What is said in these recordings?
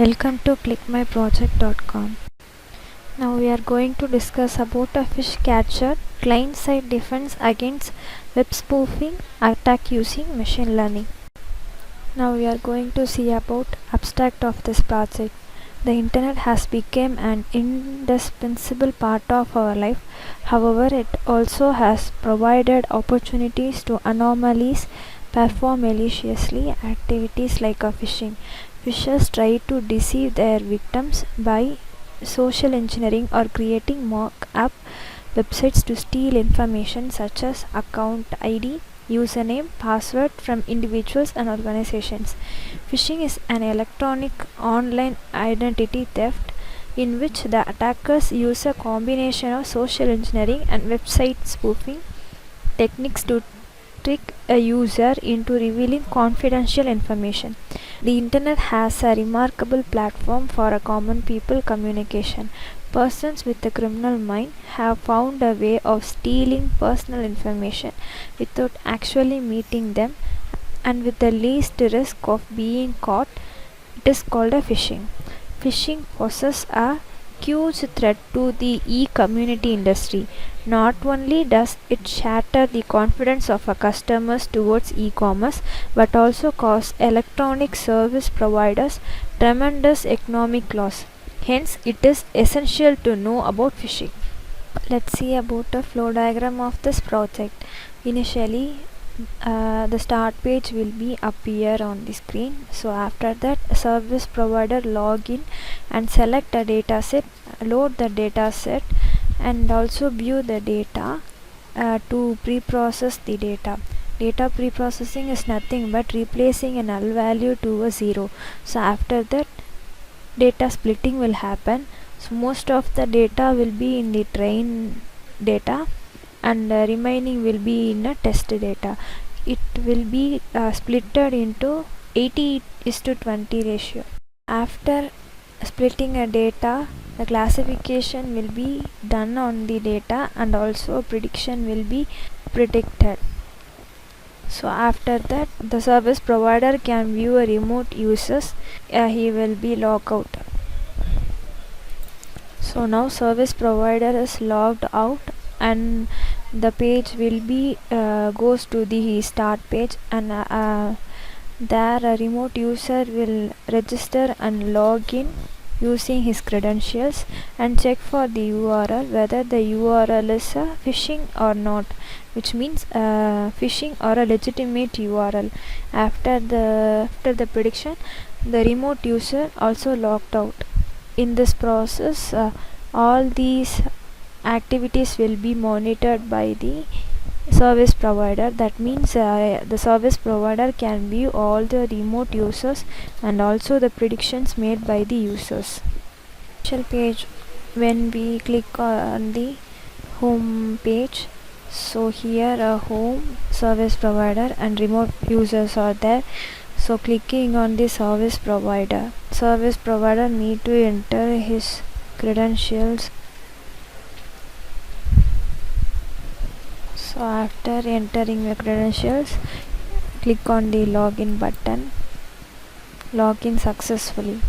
Welcome to ClickMyProject.com. Now we are going to discuss about a fish catcher client-side defense against web spoofing attack using machine learning. Now we are going to see about abstract of this project. The internet has become an indispensable part of our life. However, it also has provided opportunities to anomalies perform maliciously activities like phishing. Fishers try to deceive their victims by social engineering or creating mock-up websites to steal information such as account ID, username, password from individuals and organizations. Phishing is an electronic online identity theft in which the attackers use a combination of social engineering and website spoofing techniques to trick a user into revealing confidential information. The internet has a remarkable platform for a common people communication. Persons with a criminal mind have found a way of stealing personal information without actually meeting them and with the least risk of being caught. It is called a phishing. Phishing poses a huge threat to the e-community industry. Not only does it shatter the confidence of our customers towards e-commerce, but also cause electronic service providers tremendous economic loss. Hence, it is essential to know about phishing. Let's see about the flow diagram of this project. Initially, the start page will be appear on the screen. So after that, service provider login and select a dataset, load the dataset and also view the data to pre-process the data. Data pre-processing is nothing but replacing a null value to a 0. So after that, data splitting will happen. So most of the data will be in the train data and remaining will be in a test data. It will be splitted into 80:20 ratio. After splitting a data, the classification will be done on the data and also prediction will be predicted. So after that, the service provider can view a remote users. He will be logged out. So now service provider is logged out and the page will be goes to the start page and there a remote user will register and log in using his credentials and check for the URL whether the URL is a phishing or not, which means phishing or a legitimate URL. After the prediction, the remote user also logged out. In this process, all these activities will be monitored by the service provider. That means the service provider can view all the remote users and also the predictions made by the users. Initial page, when we click on the home page, so here a home, service provider and remote users are there. So clicking on the service provider need to enter his credentials. So after entering the credentials, click on the login button. Login successfully.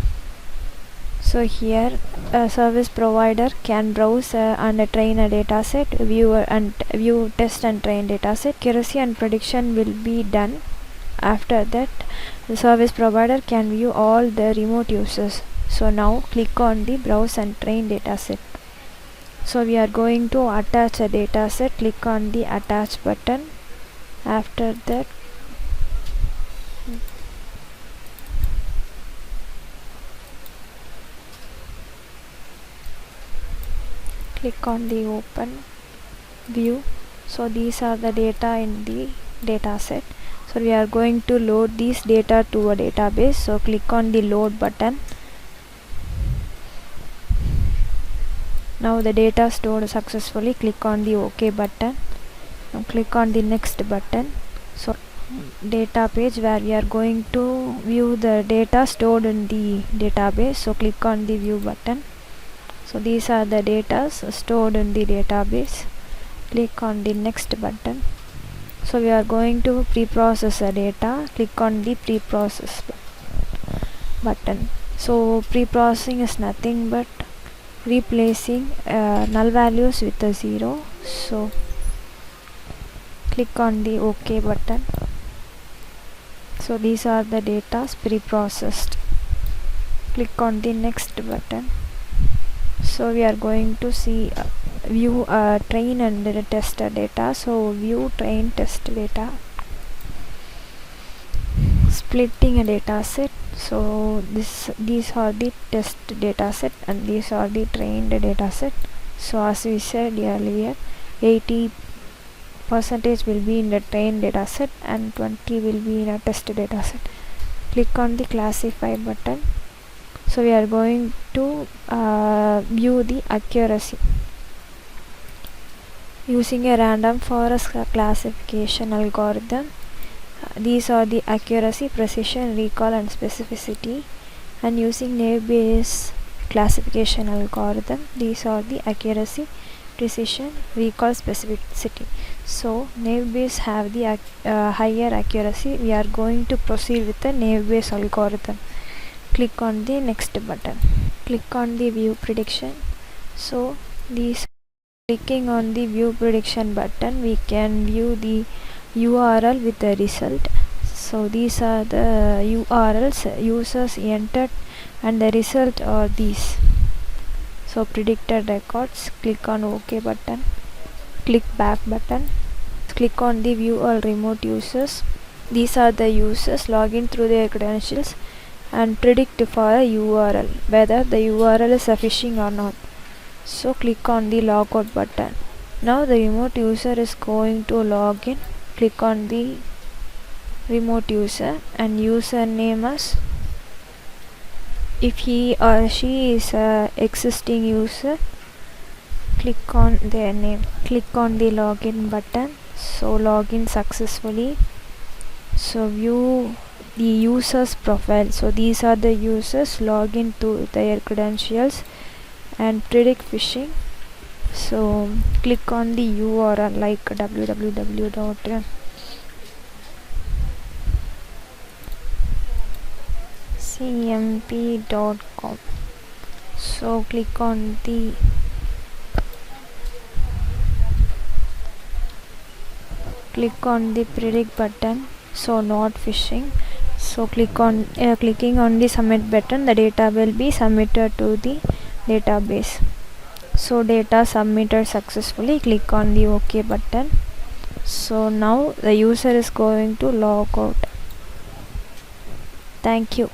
So here a service provider can browse and train a dataset, view, test and train dataset. Accuracy and prediction will be done. After that, the service provider can view all the remote users. So now click on the browse and train dataset. So we are going to attach a dataset. Click on the attach button. After that, click on the open view. So these are the data in the dataset. So we are going to load these data to a database. So click on the load button. Now the data stored successfully. Click on the OK button. Now click on the next button. So data page where we are going to view the data stored in the database. So click on the view button. So these are the data stored in the database. Click on the next button. So we are going to pre-process the data. Click on the pre-process button. So pre-processing is nothing but replacing null values with a 0. So click on the OK button. So these are the data pre-processed. Click on the next button. So we are going to see view train and test data. So view train test data, splitting a data set. So these are the test data set and these are the trained data set. So as we said earlier, 80% will be in the trained data set and 20 will be in a test data set. Click on the classify button. So we are going to view the accuracy using a random forest classification algorithm. These are the accuracy, precision, recall and specificity, and using naive Bayes classification algorithm, these are the accuracy, precision, recall, specificity. So naive Bayes have the higher accuracy. We are going to proceed with the naive Bayes algorithm. Click on the next button. Click on the view prediction. So clicking on the view prediction button, we can view the URL with the result. So these are the URLs users entered and the result are these. So predicted records. Click on OK button. Click back button. Click on the view all remote users. These are the users login through their credentials and predict for a URL whether the URL is a phishing or not. So click on the logout button. Now the remote user is going to log in. Click on the remote user and username as, if he or she is a existing user, click on their name. Click on the login button. So login successfully. So view the user's profile. So these are the users login to their credentials and predict phishing. So click on the URL like www.cmp.com. so click on the predict button. So not phishing. So clicking on the submit button, the data will be submitted to the database. So data submitted successfully. Click on the OK button. So now the user is going to log out. Thank you.